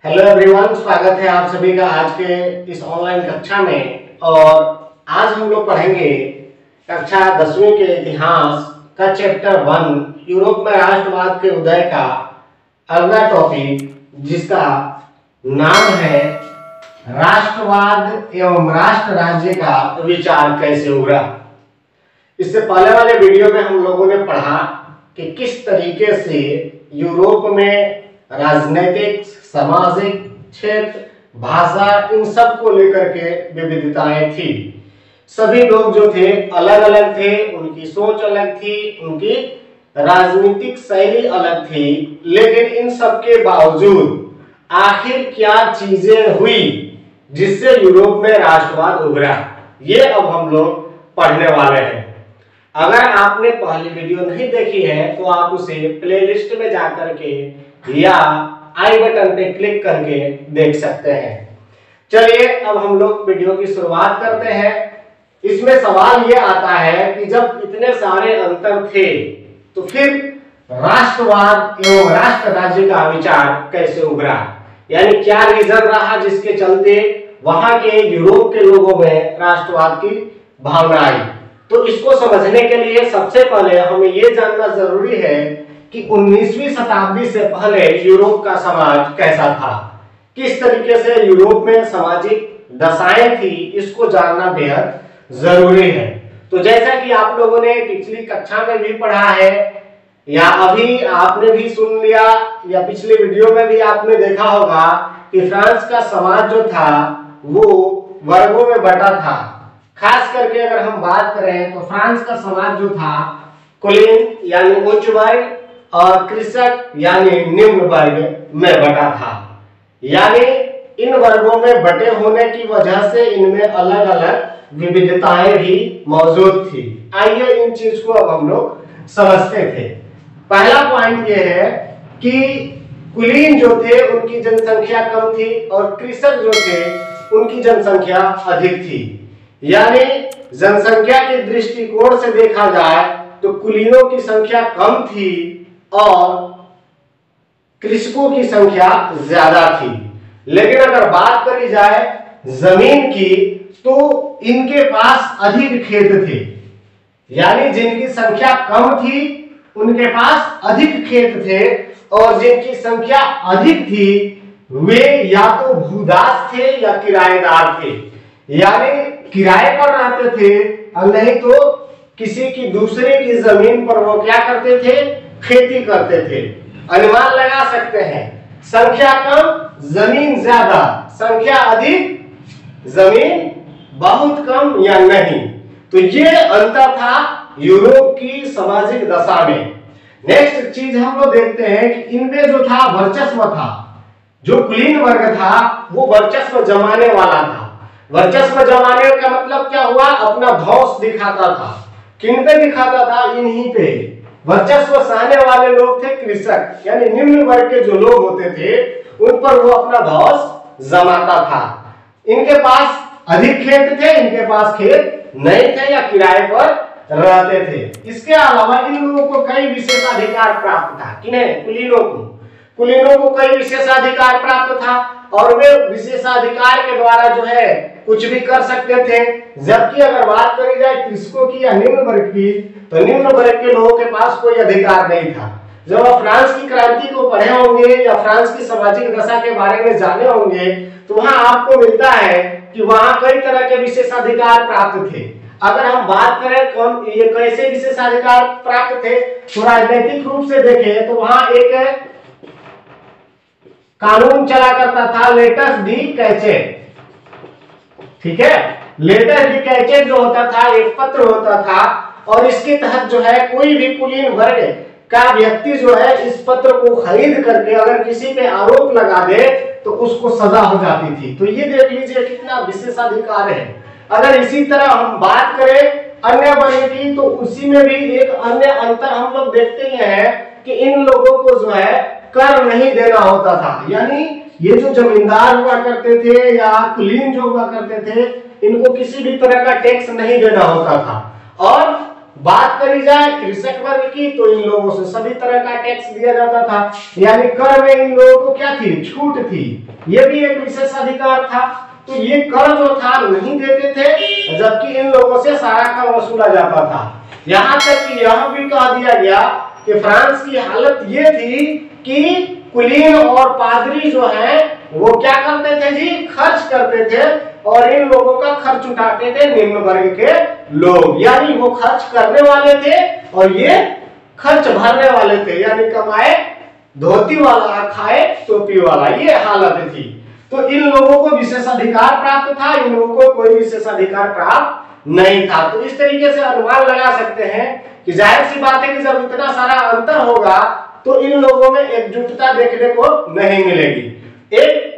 Hello everyone, स्वागत है आप सभी का आज के इस ऑनलाइन कक्षा में। और आज हम लोग पढ़ेंगे कक्षा 10वीं के इतिहास का चैप्टर 1 यूरोप में राष्ट्रवाद के उदय का अगला टॉपिक, जिसका नाम है राष्ट्रवाद एवं राष्ट्र राज्य का विचार कैसे उभरा। इससे पहले वाले वीडियो में हम लोगों ने पढ़ा कि किस तरीके से यूरोप में राजनीतिक, सामाजिक क्षेत्र, भाषा, इन सब को लेकर के विविधताएं थी। सभी लोग जो थे अलग अलग थे, उनकी सोच अलग थी, उनकी राजनीतिक शैली अलग थी, लेकिन इन सब के बावजूद आखिर क्या चीजें हुई जिससे यूरोप में राष्ट्रवाद उभरा, ये अब हम लोग पढ़ने वाले हैं। अगर आपने पहली वीडियो नहीं देखी है तो आप उसे प्लेलिस्ट में जाकर के या आई बटन पे क्लिक करके देख सकते हैं। चलिए अब हम लोग वीडियो की शुरुआत करते हैं। इसमें सवाल ये आता है कि जब इतने सारे अंतर थे तो फिर राष्ट्रवाद एवं राष्ट्र राज्य का विचार कैसे उभरा, यानी क्या रीजन रहा जिसके चलते वहां के यूरोप के लोगों में राष्ट्रवाद की भावना आई। तो इसको समझने के लिए सबसे पहले हमें यह जानना जरूरी है कि 19वीं शताब्दी से पहले यूरोप का समाज कैसा था, किस तरीके से यूरोप में सामाजिक दशाएं थी, इसको जानना बेहद जरूरी है। तो जैसा कि आप लोगों ने पिछली कक्षा में भी पढ़ा है या अभी आपने भी सुन लिया या पिछले वीडियो में भी आपने देखा होगा कि फ्रांस का समाज जो था वो वर्गों में बटा था। खास करके अगर हम बात करें तो फ्रांस का समाज जो था कुलीन यानी उच्च वर्ग और कृषक यानी निम्न वर्ग में बटा था। यानी इन वर्गों में बटे होने की वजह से इनमें अलग अलग विविधताएं भी मौजूद थी। आइए इन चीज को अब हम लोग समझते थे। पहला पॉइंट यह है कि कुलीन जो थे उनकी जनसंख्या कम थी और कृषक जो थे उनकी जनसंख्या अधिक थी। यानी जनसंख्या के दृष्टिकोण से देखा जाए तो कुलीनों की संख्या कम थी और कृषकों की संख्या ज्यादा थी। लेकिन अगर बात करी जाए जमीन की तो इनके पास अधिक खेत थे। यानी जिनकी संख्या कम थी उनके पास अधिक खेत थे और जिनकी संख्या अधिक थी वे या तो भूदास थे या किराएदार थे। यानी किराए पर रहते थे और नहीं तो किसी की दूसरे की जमीन पर वो क्या करते थे, खेती करते थे। अनुमान लगा सकते हैं, संख्या कम जमीन ज्यादा, संख्या अधिक जमीन बहुत कम या नहीं। तो ये अंतर था यूरोप की सामाजिक दशा में। नेक्स्ट चीज हम लोग देखते हैं कि इनमें जो था वर्चस्व था। जो कुलीन वर्ग था वो वर्चस्व जमाने वाला था। वर्चस्व जमाने का मतलब क्या हुआ, अपना धौंस दिखाता था। किन पे दिखाता था, इन्हीं पे। वर्चस्व सहने वाले लोग थे कृषक, यानी निम्न वर्ग के जो लोग होते थे उन पर वो अपना धौंस जमाता था। इनके पास अधिक खेत थे, इनके पास खेत नहीं थे या किराए पर रहते थे। इसके अलावा इन लोगों को कई विशेषाधिकार प्राप्त था। किन्हें, कुलीनों को कई विशेषाधिकार प्राप्त था और वे विशेषाधिकार के द्वारा जो है कुछ भी कर सकते थे। जबकि अगर बात करी जाए कृषकों की या निम्न वर्ग की तो निम्न वर्ग के लोगों के पास कोई अधिकार नहीं था। जब आप फ्रांस की क्रांति को पढ़े होंगे या फ्रांस की सामाजिक दशा के बारे में जाने होंगे तो वहां आपको मिलता है कि वहां कई तरह के विशेषाधिकार प्राप्त थे। अगर हम बात करें कौन ये कैसे विशेषाधिकार प्राप्त थे, तो राजनीतिक रूप से देखें तो वहां एक कानून चला करता था, लेटस डी कैचेट। ठीक है, लेटस डी कैचेट जो होता था एक पत्र होता था और इसके तहत जो है कोई भी कुलीन वर्ग का व्यक्ति जो है इस पत्र को खरीद करके अगर किसी पे आरोप लगा दे तो उसको सजा हो जाती थी। तो ये देख लीजिए कितना विशेषाधिकार है। अगर इसी तरह हम बात करें अन्य वर्ग की तो उसी में भी एक अन्य अंतर हम लोग देखते हैं कि इन लोगों को जो है कर नहीं देना होता था। यानी ये जो जमींदार हुआ करते थे या कुलीन जो हुआ करते थे इनको किसी भी तरह का टैक्स नहीं देना होता था। और बात करी जाए कृषक वर्ग की तो इन लोगों से सभी तरह का टैक्स दिया जाता था, यानी कर में इन लोगों को क्या थी, छूट थी। ये भी एक विशेष अधिकार था। तो ये कर जो था नहीं देते थे, जबकि इन लोगों से सारा कर वसूला जाता था। यहाँ तक कि यह भी कह दिया गया कि फ्रांस की हालत ये थी कि कुलीन और पादरी जो है वो क्या करते थे जी, खर्च करते थे, और इन लोगों का खर्च उठाते थे निम्न वर्ग के लोग। यानी वो खर्च करने वाले थे और ये खर्च भरने वाले थे, यानी कमाए धोती वाला खाए टोपी वाला, ये हालत थी। तो इन लोगों को विशेषाधिकार प्राप्त था, इन लोगों को कोई विशेषाधिकार प्राप्त नहीं था। तो इस तरीके से अनुमान लगा सकते हैं कि जाहिर सी बात है कि जब इतना सारा अंतर होगा तो इन लोगों में एकजुटता देखने को नहीं मिलेगी। एक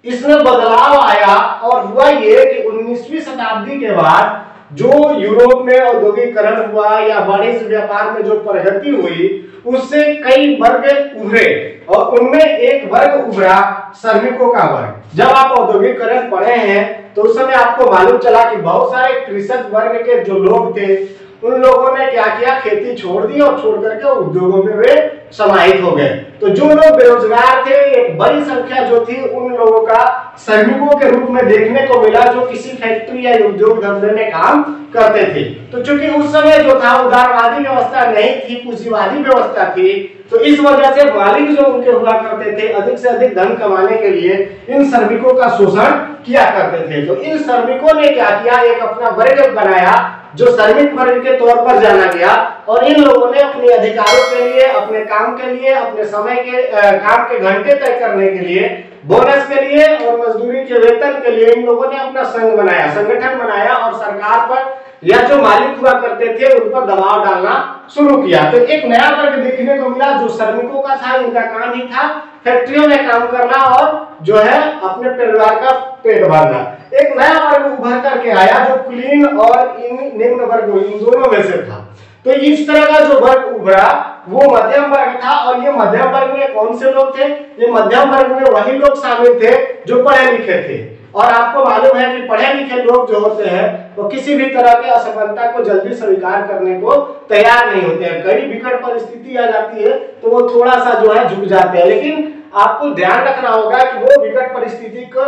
इसमें बदलाव आया और हुआ ये कि 19वीं शताब्दी के बाद जो यूरोप में औद्योगिकरण हुआ या वाणिज्य व्यापार में जो प्रगति हुई, उससे कई वर्ग उभरे और उनमें एक वर्ग उभरा श्रमिकों का वर्ग। जब आप औद्योगिकरण पढ़े हैं तो उस समय आपको मालूम चला कि बहुत सारे कृषक वर्ग के जो लोग थे उन लोगों ने क्या किया, खेती छोड़ दी और छोड़ करके उद्योगों में वे समाहित हो गए। तो जो लोग बेरोजगार थे, एक बड़ी संख्या जो थी उन लोगों का श्रमिकों के रूप में देखने को मिला, जो किसी फैक्ट्री या उद्योग धंधे में काम करते थे। तो चूंकि उस समय जो था उदारवादी व्यवस्था नहीं थी, पूंजीवादी व्यवस्था थी, तो इस वजह से मालिक जो उनके हुआ करते थे अधिक से अधिक धन कमाने के लिए इन श्रमिकों का शोषण किया करते थे। तो इन श्रमिकों ने क्या किया, एक अपना वर्ग बनाया जो श्रमिक वर्ग के तौर पर जाना गया, और इन लोगों ने अपने अधिकारों के लिए, अपने काम के लिए, अपने समय के काम के घंटे तय करने के लिए, बोनस के लिए और मजदूरी के वेतन के लिए इन लोगों ने अपना संघ बनाया, संगठन बनाया और सरकार पर या जो मालिक हुआ करते थे उन पर दबाव डालना शुरू किया। तो एक नया वर्ग देखने को मिला जो श्रमिकों का था। इनका काम ही था फैक्ट्रियों में काम करना और जो है अपने परिवार का पेट भरना। एक नया वर्ग उभर करके आया जो कुलीन और निम्न वर्ग, इन दोनों में से था। तो इस तरह का जो वर्ग उभरा वो मध्यम वर्ग था। और ये मध्यम वर्ग में कौन से लोग थे, ये मध्यम वर्ग में वही लोग शामिल थे जो पढ़े लिखे थे। और आपको मालूम है कि पढ़े लिखे लोग जो होते हैं वो किसी भी तरह के असमानता को जल्दी स्वीकार करने को तैयार नहीं होते हैं। कई विकट परिस्थिति आ जाती है तो वो थोड़ा सा जो है झुक जाते हैं, लेकिन आपको ध्यान रखना होगा कि वो विकट परिस्थिति को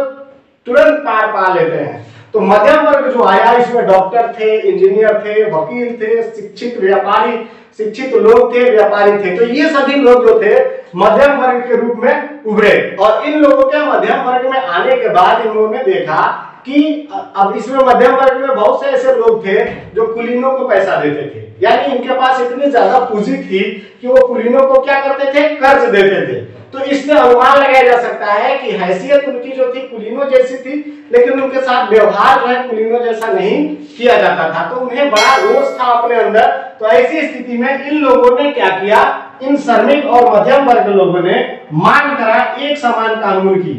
तुरंत पार पा लेते हैं। तो मध्यम वर्ग जो आया इसमें डॉक्टर थे, इंजीनियर थे, वकील थे, शिक्षित व्यापारी, शिक्षित लोग थे, व्यापारी थे। तो ये सभी लोग जो थे मध्यम वर्ग के रूप में उभरे। और इन लोगों के मध्यम वर्ग में आने के बाद इन्होंने देखा कि अब इसमें मध्यम वर्ग में बहुत से ऐसे लोग थे जो कुलीनों को पैसा देते थे, यानी इनके पास इतनी ज्यादा पूंजी थी कि वो कुलीनों को क्या करते थे, कर्ज देते थे। तो इससे अनुमान लगाया जा सकता है कि हैसियत उनकी जो थी कुलीनों जैसी थी, लेकिन उनके साथ व्यवहार जो है कुलीनों जैसा नहीं किया जाता था। तो उन्हें बड़ा रोष था अपने अंदर। तो ऐसी स्थिति में इन लोगों ने क्या किया, इन श्रमिक और मध्यम वर्ग लोगों ने मांग करा एक समान कानून की,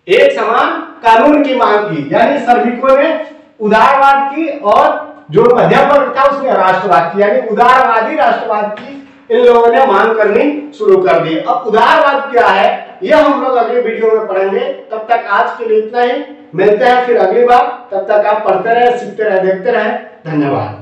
एक समान कानून की मांग की। यानी श्रमिकों ने उदारवाद की और जो मध्यम वर्ग था उसने राष्ट्रवाद की, यानी उदारवादी राष्ट्रवाद की इन लोगों ने मांग करनी शुरू कर दी। अब उदारवाद क्या है यह हम लोग अगले वीडियो में पढ़ेंगे। तब तक आज के लिए इतना ही, मिलते हैं फिर अगली बार। तब तक आप पढ़ते रहे, सीखते रहे, देखते रहे। धन्यवाद।